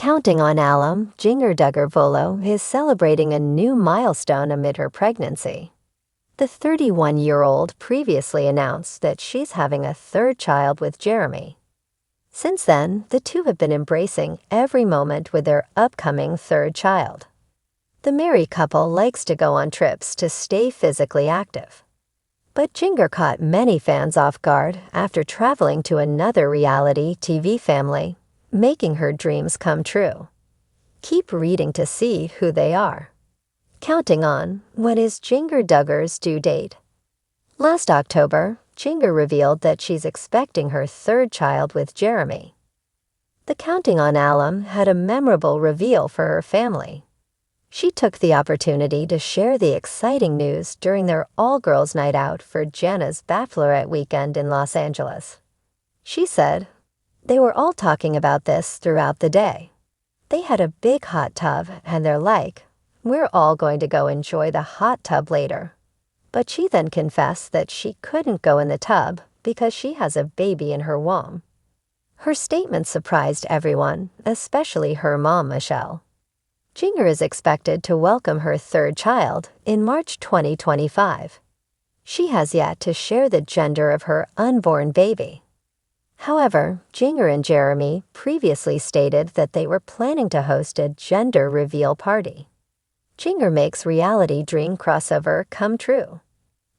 Counting on alum, Jinger Duggar Vuolo is celebrating a new milestone amid her pregnancy. The 31-year-old previously announced that she's having a third child with Jeremy. Since then, the two have been embracing every moment with their upcoming third child. The married couple likes to go on trips to stay physically active. But Jinger caught many fans off guard after traveling to another reality TV family, making her dreams come true. Keep reading to see who they are. Counting on, when is Jinger Duggar's due date? Last October, Jinger revealed that she's expecting her third child with Jeremy. The Counting on alum had a memorable reveal for her family. She took the opportunity to share the exciting news during their all-girls night out for Jenna's bachelorette weekend in Los Angeles. She said, "They were all talking about this throughout the day. They had a big hot tub and they're like, 'We're all going to go enjoy the hot tub later.' But she then confessed that she couldn't go in the tub because she has a baby in her womb." Her statement surprised everyone, especially her mom, Michelle. Jinger is expected to welcome her third child in March 2025. She has yet to share the gender of her unborn baby. However, Jinger and Jeremy previously stated that they were planning to host a gender reveal party. Jinger makes reality dream crossover come true.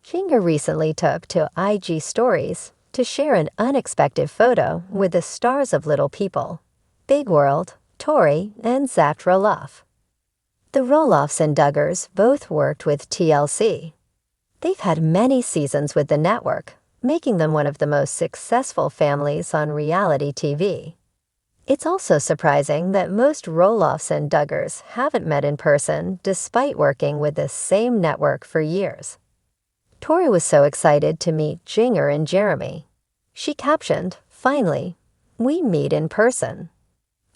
Jinger recently took to IG Stories to share an unexpected photo with the stars of Little People, Big World, Tori, and Zach Roloff. The Roloffs and Duggars both worked with TLC. They've had many seasons with the network, making them one of the most successful families on reality TV. It's also surprising that most Roloffs and Duggars haven't met in person despite working with the same network for years. Tori was so excited to meet Jinger and Jeremy. She captioned, "Finally, we meet in person."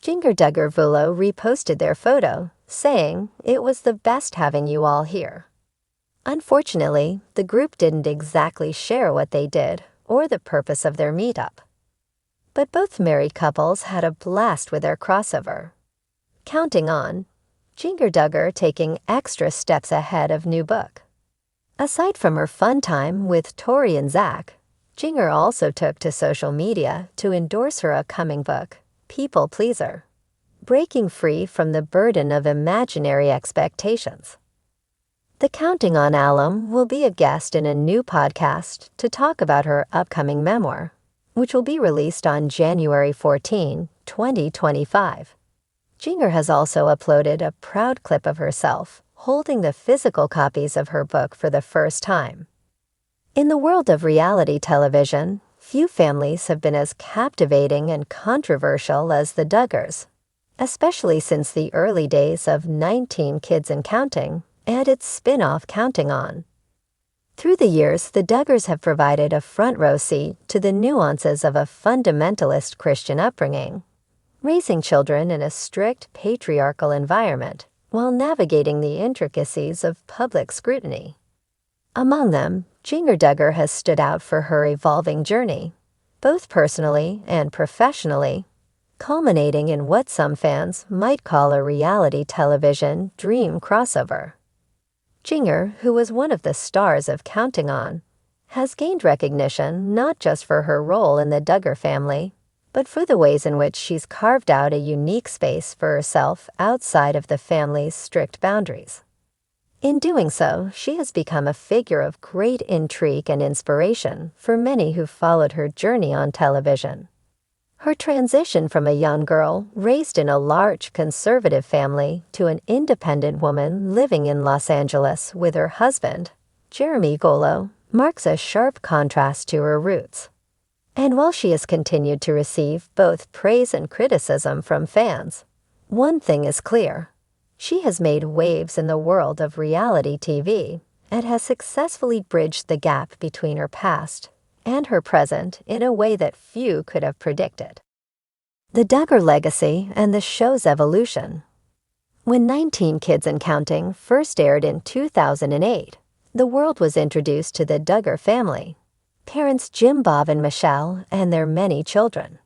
Jinger Duggar Vuolo reposted their photo, saying, "It was the best having you all here." Unfortunately, the group didn't exactly share what they did or the purpose of their meetup. But both married couples had a blast with their crossover. Counting on, Jinger Duggar taking extra steps ahead of new book. Aside from her fun time with Tori and Zach, Jinger also took to social media to endorse her upcoming book, People Pleaser, breaking free from the burden of imaginary expectations. The Counting on alum will be a guest in a new podcast to talk about her upcoming memoir, which will be released on January 14, 2025. Jinger has also uploaded a proud clip of herself holding the physical copies of her book for the first time. In the world of reality television, few families have been as captivating and controversial as the Duggars, especially since the early days of 19 Kids and Counting and its spin-off Counting On. Through the years, the Duggars have provided a front-row seat to the nuances of a fundamentalist Christian upbringing, raising children in a strict patriarchal environment while navigating the intricacies of public scrutiny. Among them, Jinger Duggar has stood out for her evolving journey, both personally and professionally, culminating in what some fans might call a reality television dream crossover. Jinger, who was one of the stars of Counting On, has gained recognition not just for her role in the Duggar family, but for the ways in which she's carved out a unique space for herself outside of the family's strict boundaries. In doing so, she has become a figure of great intrigue and inspiration for many who followed her journey on television. Her transition from a young girl raised in a large conservative family to an independent woman living in Los Angeles with her husband, Jeremy Vuolo, marks a sharp contrast to her roots. And while she has continued to receive both praise and criticism from fans, one thing is clear: she has made waves in the world of reality TV and has successfully bridged the gap between her past and her present in a way that few could have predicted. The Duggar legacy and the show's evolution. When 19 Kids and Counting first aired in 2008, the world was introduced to the Duggar family, parents Jim, Bob, and Michelle, and their many children.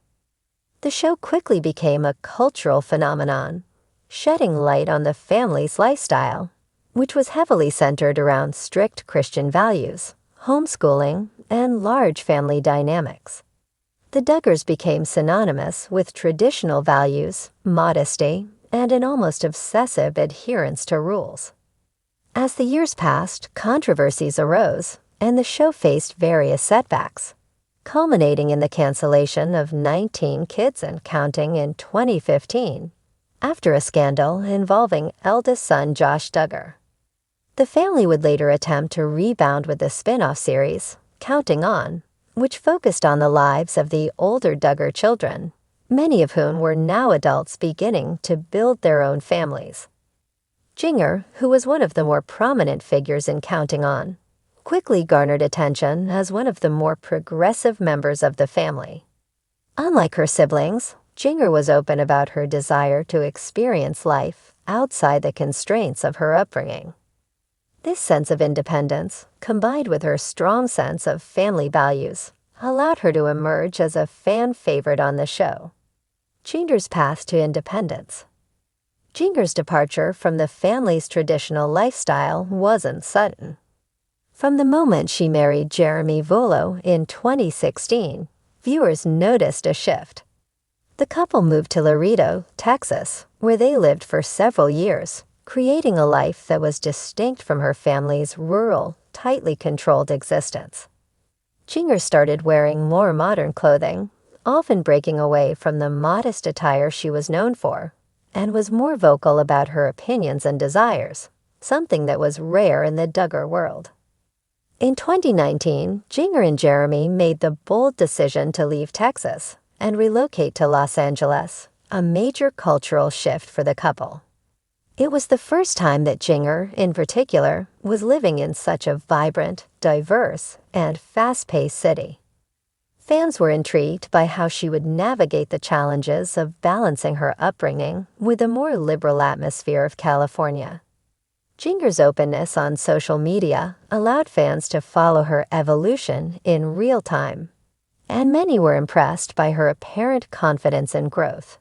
The show quickly became a cultural phenomenon, shedding light on the family's lifestyle, which was heavily centered around strict Christian values, homeschooling, and large family dynamics. The Duggars became synonymous with traditional values, modesty, and an almost obsessive adherence to rules. As the years passed, controversies arose, and the show faced various setbacks, culminating in the cancellation of 19 Kids and Counting in 2015, after a scandal involving eldest son Josh Duggar. The family would later attempt to rebound with the spin-off series, Counting On, which focused on the lives of the older Duggar children, many of whom were now adults beginning to build their own families. Jinger, who was one of the more prominent figures in Counting On, quickly garnered attention as one of the more progressive members of the family. Unlike her siblings, Jinger was open about her desire to experience life outside the constraints of her upbringing. This sense of independence, combined with her strong sense of family values, allowed her to emerge as a fan favorite on the show. Jinger's path to independence. Jinger's departure from the family's traditional lifestyle wasn't sudden. From the moment she married Jeremy Vuolo in 2016, viewers noticed a shift. The couple moved to Laredo, Texas, where they lived for several years, creating a life that was distinct from her family's rural, tightly controlled existence. Jinger started wearing more modern clothing, often breaking away from the modest attire she was known for, and was more vocal about her opinions and desires, something that was rare in the Duggar world. In 2019, Jinger and Jeremy made the bold decision to leave Texas and relocate to Los Angeles, a major cultural shift for the couple. It was the first time that Jinger, in particular, was living in such a vibrant, diverse, and fast-paced city. Fans were intrigued by how she would navigate the challenges of balancing her upbringing with the more liberal atmosphere of California. Jinger's openness on social media allowed fans to follow her evolution in real time, and many were impressed by her apparent confidence and growth.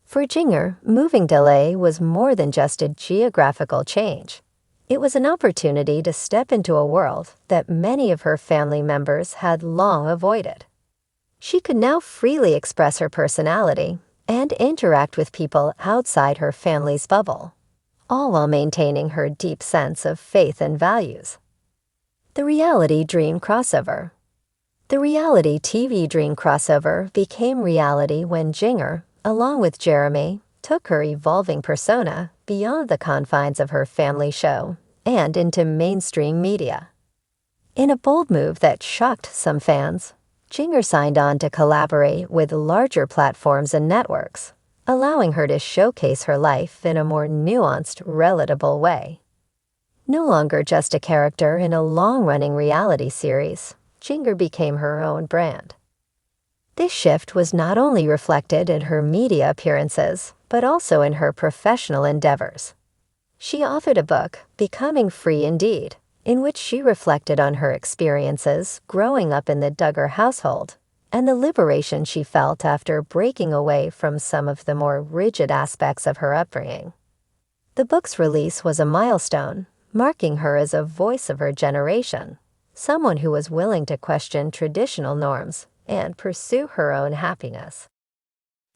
For Jinger, moving to LA was more than just a geographical change. It was an opportunity to step into a world that many of her family members had long avoided. She could now freely express her personality and interact with people outside her family's bubble, all while maintaining her deep sense of faith and values. The reality dream crossover. The reality TV dream crossover became reality when Jinger, along with Jeremy, took her evolving persona beyond the confines of her family show and into mainstream media. In a bold move that shocked some fans, Jinger signed on to collaborate with larger platforms and networks, allowing her to showcase her life in a more nuanced, relatable way. No longer just a character in a long-running reality series, Jinger became her own brand. This shift was not only reflected in her media appearances, but also in her professional endeavors. She authored a book, Becoming Free Indeed, in which she reflected on her experiences growing up in the Duggar household and the liberation she felt after breaking away from some of the more rigid aspects of her upbringing. The book's release was a milestone, marking her as a voice of her generation, someone who was willing to question traditional norms and pursue her own happiness.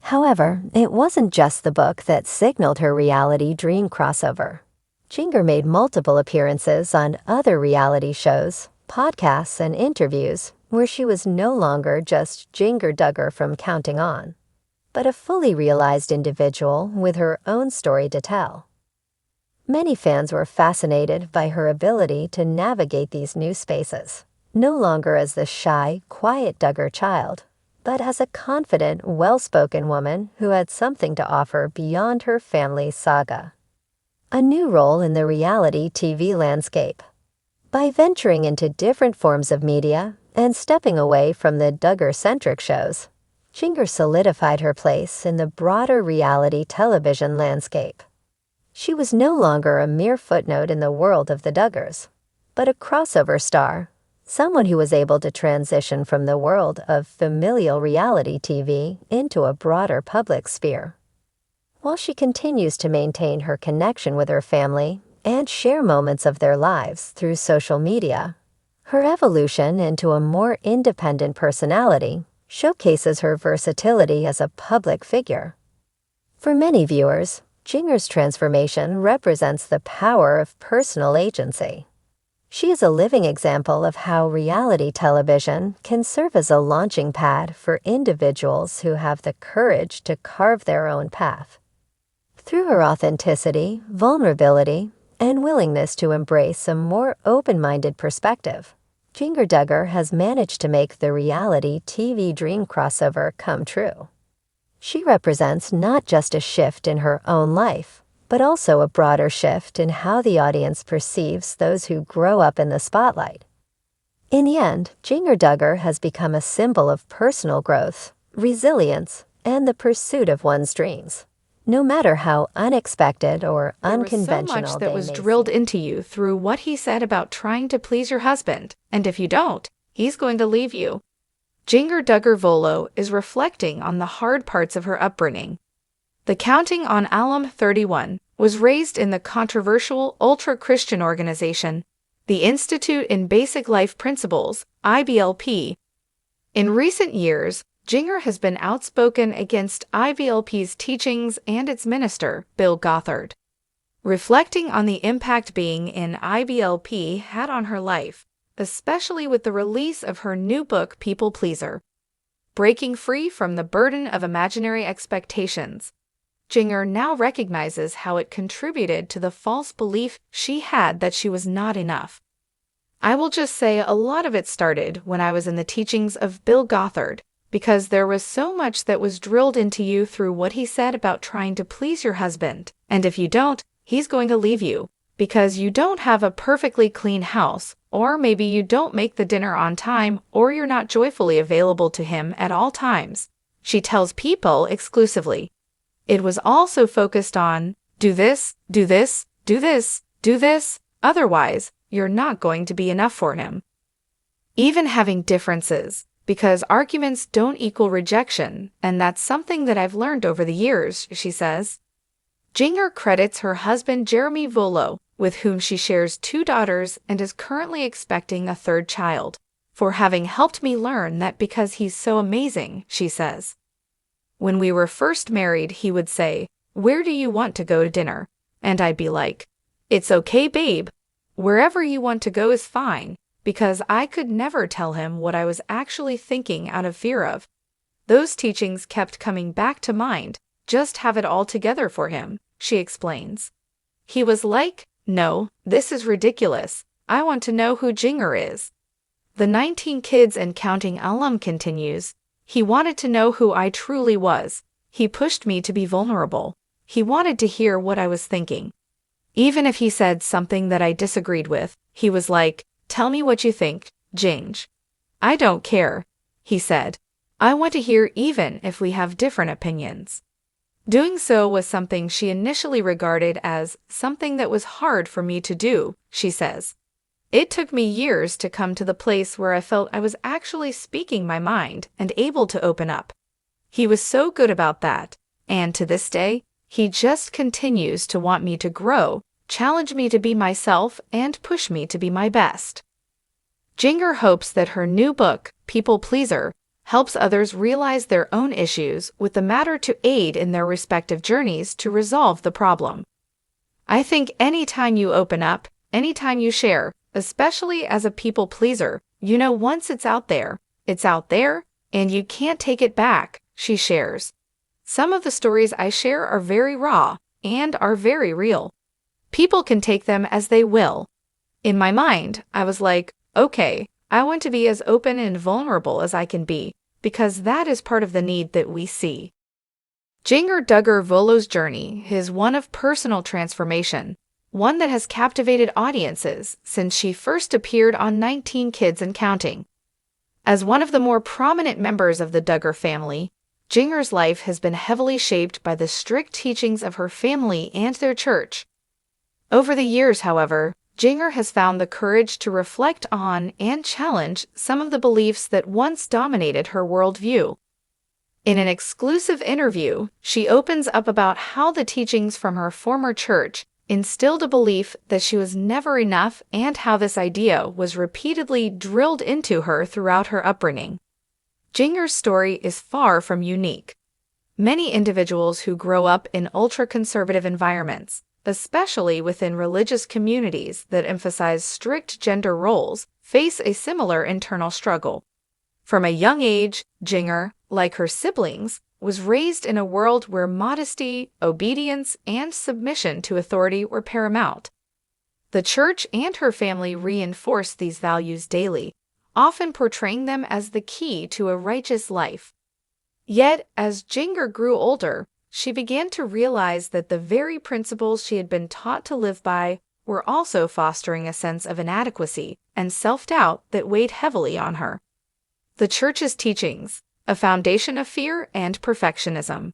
However, it wasn't just the book that signaled her reality dream crossover. Jinger made multiple appearances on other reality shows, podcasts, and interviews where she was no longer just Jinger Duggar from Counting On, but a fully realized individual with her own story to tell. Many fans were fascinated by her ability to navigate these new spaces, no longer as the shy, quiet Duggar child, but as a confident, well-spoken woman who had something to offer beyond her family's saga. A new role in the reality TV landscape. By venturing into different forms of media and stepping away from the Duggar-centric shows, Jinger solidified her place in the broader reality television landscape. She was no longer a mere footnote in the world of the Duggars, but a crossover star, someone who was able to transition from the world of familial reality TV into a broader public sphere. While she continues to maintain her connection with her family and share moments of their lives through social media, her evolution into a more independent personality showcases her versatility as a public figure. For many viewers, Jinger's transformation represents the power of personal agency. She is a living example of how reality television can serve as a launching pad for individuals who have the courage to carve their own path. Through her authenticity, vulnerability, and willingness to embrace a more open-minded perspective, Jinger Duggar has managed to make the reality TV dream crossover come true. She represents not just a shift in her own life, but also a broader shift in how the audience perceives those who grow up in the spotlight. In the end, Jinger Duggar has become a symbol of personal growth, resilience, and the pursuit of one's dreams. No matter how unexpected or unconventional There was so much that was drilled into you through what he said about trying to please your husband, and if you don't, he's going to leave you. Jinger Duggar Vuolo is reflecting on the hard parts of her upbringing. The Counting on Alum 31 was raised in the controversial ultra-Christian organization, the Institute in Basic Life Principles, IBLP. In recent years, Jinger has been outspoken against IBLP's teachings and its minister, Bill Gothard. Reflecting on the impact being in IBLP had on her life, especially with the release of her new book, People Pleaser. Breaking free from the burden of imaginary expectations, Jinger now recognizes how it contributed to the false belief she had that she was not enough. I will just say a lot of it started when I was in the teachings of Bill Gothard, because there was so much that was drilled into you through what he said about trying to please your husband, and if you don't, he's going to leave you, because you don't have a perfectly clean house, or maybe you don't make the dinner on time, or you're not joyfully available to him at all times. She tells people exclusively. It was also focused on, do this, do this, do this, do this, otherwise, you're not going to be enough for him. Even having differences, because arguments don't equal rejection, and that's something that I've learned over the years, she says. Jinger credits her husband Jeremy Vuolo, with whom she shares 2 daughters and is currently expecting a 3rd child, for having helped me learn that because he's so amazing, she says. When we were first married, he would say, "Where do you want to go to dinner?" And I'd be like, "It's okay, babe. Wherever you want to go is fine," because I could never tell him what I was actually thinking out of fear of. Those teachings kept coming back to mind, just have it all together for him, she explains. He was like, "No, this is ridiculous. I want to know who Jinger is." The 19 Kids and Counting alum continues. He wanted to know who I truly was. He pushed me to be vulnerable. He wanted to hear what I was thinking. Even if he said something that I disagreed with, he was like, "Tell me what you think, Jinge." "I don't care," he said. "I want to hear even if we have different opinions." Doing so was something she initially regarded as something that was hard for me to do, she says. It took me years to come to the place where I felt I was actually speaking my mind and able to open up. He was so good about that, and to this day, he just continues to want me to grow, challenge me to be myself, and push me to be my best. Jinger hopes that her new book, People Pleaser, helps others realize their own issues with the matter to aid in their respective journeys to resolve the problem. I think anytime you open up, anytime you share, especially as a people pleaser, you know once it's out there, and you can't take it back, she shares. Some of the stories I share are very raw and are very real. People can take them as they will. In my mind, I was like, okay, I want to be as open and vulnerable as I can be, because that is part of the need that we see. Jinger Duggar Vuolo's journey is one of personal transformation, one that has captivated audiences since she first appeared on 19 Kids and Counting. As one of the more prominent members of the Duggar family, Jinger's life has been heavily shaped by the strict teachings of her family and their church. Over the years, however, Jinger has found the courage to reflect on and challenge some of the beliefs that once dominated her worldview. In an exclusive interview, she opens up about how the teachings from her former church instilled a belief that she was never enough and how this idea was repeatedly drilled into her throughout her upbringing. Jinger's story is far from unique. Many individuals who grow up in ultra-conservative environments, especially within religious communities that emphasize strict gender roles, face a similar internal struggle. From a young age, Jinger, like her siblings, was raised in a world where modesty, obedience, and submission to authority were paramount. The church and her family reinforced these values daily, often portraying them as the key to a righteous life. Yet, as Jinger grew older, she began to realize that the very principles she had been taught to live by were also fostering a sense of inadequacy and self-doubt that weighed heavily on her. The church's teachings, a foundation of fear and perfectionism.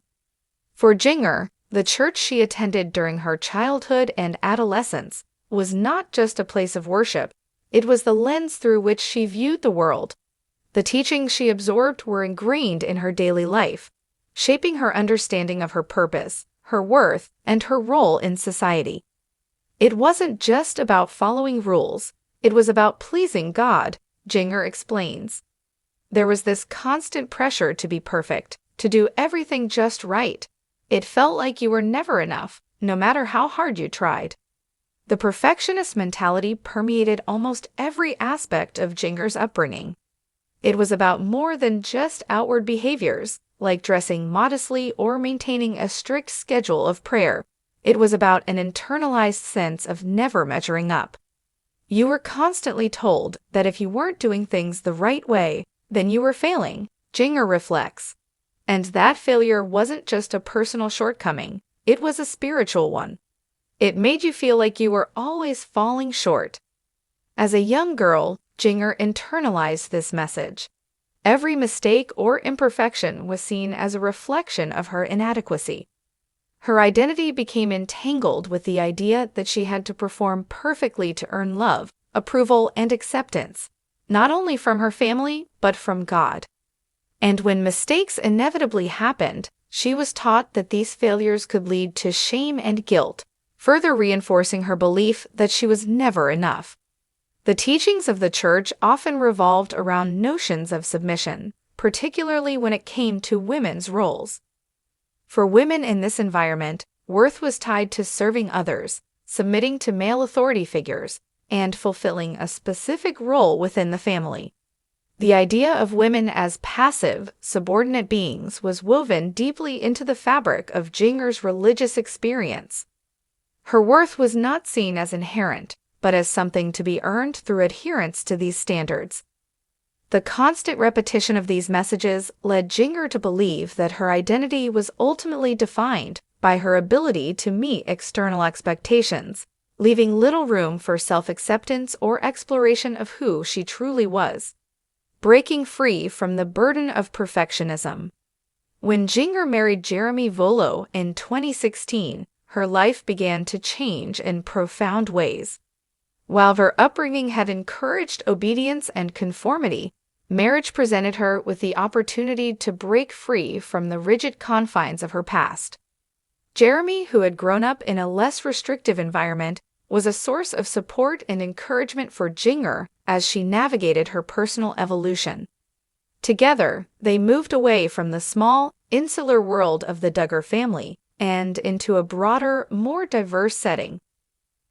For Jinger, the church she attended during her childhood and adolescence was not just a place of worship, it was the lens through which she viewed the world. The teachings she absorbed were ingrained in her daily life, shaping her understanding of her purpose, her worth, and her role in society. It wasn't just about following rules, it was about pleasing God, Jinger explains. There was this constant pressure to be perfect, to do everything just right. It felt like you were never enough, no matter how hard you tried. The perfectionist mentality permeated almost every aspect of Jinger's upbringing. It was about more than just outward behaviors, like dressing modestly or maintaining a strict schedule of prayer. It was about an internalized sense of never measuring up. You were constantly told that if you weren't doing things the right way, then you were failing, Jinger reflects. And that failure wasn't just a personal shortcoming, it was a spiritual one. It made you feel like you were always falling short. As a young girl, Jinger internalized this message. Every mistake or imperfection was seen as a reflection of her inadequacy. Her identity became entangled with the idea that she had to perform perfectly to earn love, approval, and acceptance, not only from her family, but from God. And when mistakes inevitably happened, she was taught that these failures could lead to shame and guilt, further reinforcing her belief that she was never enough. The teachings of the church often revolved around notions of submission, particularly when it came to women's roles. For women in this environment, worth was tied to serving others, submitting to male authority figures, and fulfilling a specific role within the family. The idea of women as passive, subordinate beings was woven deeply into the fabric of Jinger's religious experience. Her worth was not seen as inherent, but as something to be earned through adherence to these standards. The constant repetition of these messages led Jinger to believe that her identity was ultimately defined by her ability to meet external expectations, leaving little room for self-acceptance or exploration of who she truly was. Breaking free from the burden of perfectionism. When Jinger married Jeremy Vuolo in 2016, her life began to change in profound ways. While her upbringing had encouraged obedience and conformity, marriage presented her with the opportunity to break free from the rigid confines of her past. Jeremy, who had grown up in a less restrictive environment, was a source of support and encouragement for Jinger as she navigated her personal evolution. Together, they moved away from the small, insular world of the Duggar family and into a broader, more diverse setting.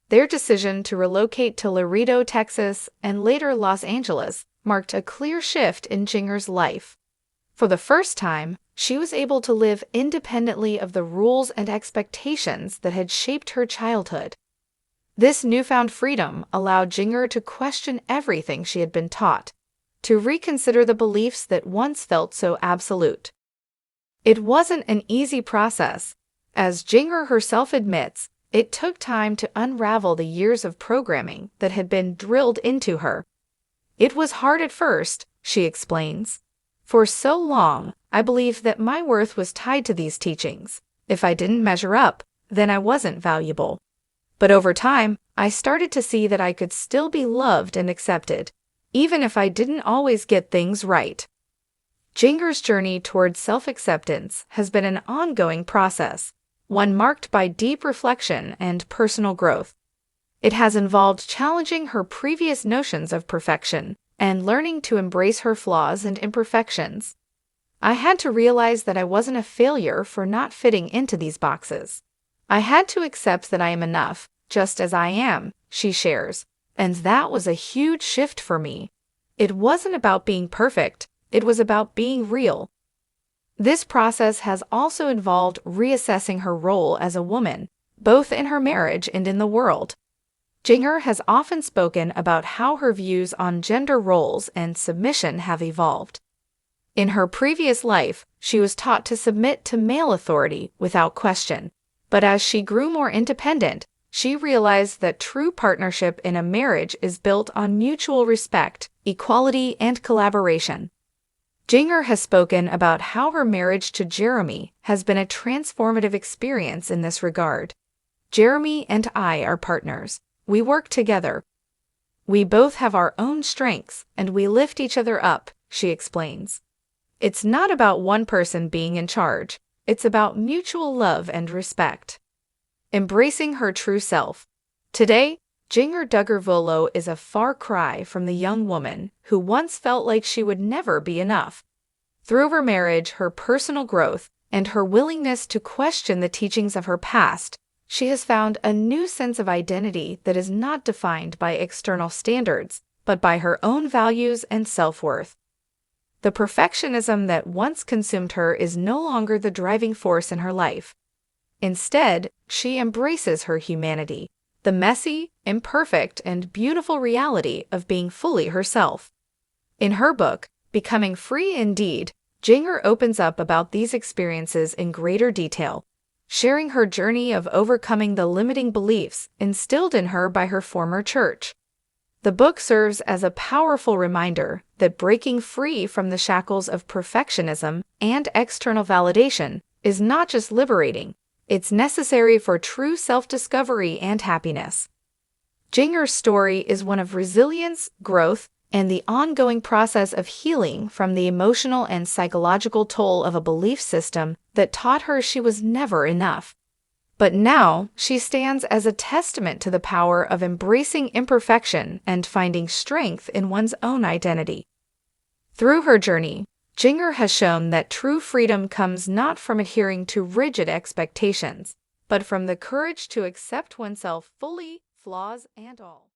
Their decision to relocate to Laredo, Texas, and later Los Angeles marked a clear shift in Jinger's life. For the first time, she was able to live independently of the rules and expectations that had shaped her childhood. This newfound freedom allowed Jinger to question everything she had been taught, to reconsider the beliefs that once felt so absolute. It wasn't an easy process. As Jinger herself admits, it took time to unravel the years of programming that had been drilled into her. It was hard at first, she explains. For so long, I believed that my worth was tied to these teachings. If I didn't measure up, then I wasn't valuable. But over time, I started to see that I could still be loved and accepted, even if I didn't always get things right. Jinger's journey towards self-acceptance has been an ongoing process, one marked by deep reflection and personal growth. It has involved challenging her previous notions of perfection and learning to embrace her flaws and imperfections. I had to realize that I wasn't a failure for not fitting into these boxes. I had to accept that I am enough, just as I am, she shares, and that was a huge shift for me. It wasn't about being perfect, it was about being real. This process has also involved reassessing her role as a woman, both in her marriage and in the world. Jinger has often spoken about how her views on gender roles and submission have evolved. In her previous life, she was taught to submit to male authority without question, but as she grew more independent, she realized that true partnership in a marriage is built on mutual respect, equality, and collaboration. Jinger has spoken about how her marriage to Jeremy has been a transformative experience in this regard. Jeremy and I are partners. We work together. We both have our own strengths, and we lift each other up, she explains. It's not about one person being in charge. It's about mutual love and respect. Embracing her true self. Today, Jinger Duggar Vuolo is a far cry from the young woman who once felt like she would never be enough. Through her marriage, her personal growth, and her willingness to question the teachings of her past, she has found a new sense of identity that is not defined by external standards, but by her own values and self-worth. The perfectionism that once consumed her is no longer the driving force in her life. Instead, she embraces her humanity, the messy, imperfect, and beautiful reality of being fully herself. In her book, Becoming Free Indeed, Jinger opens up about these experiences in greater detail, sharing her journey of overcoming the limiting beliefs instilled in her by her former church. The book serves as a powerful reminder that breaking free from the shackles of perfectionism and external validation is not just liberating, it's necessary for true self-discovery and happiness. Jinger's story is one of resilience, growth, and the ongoing process of healing from the emotional and psychological toll of a belief system that taught her she was never enough. But now, she stands as a testament to the power of embracing imperfection and finding strength in one's own identity. Through her journey, Jinger has shown that true freedom comes not from adhering to rigid expectations, but from the courage to accept oneself fully, flaws and all.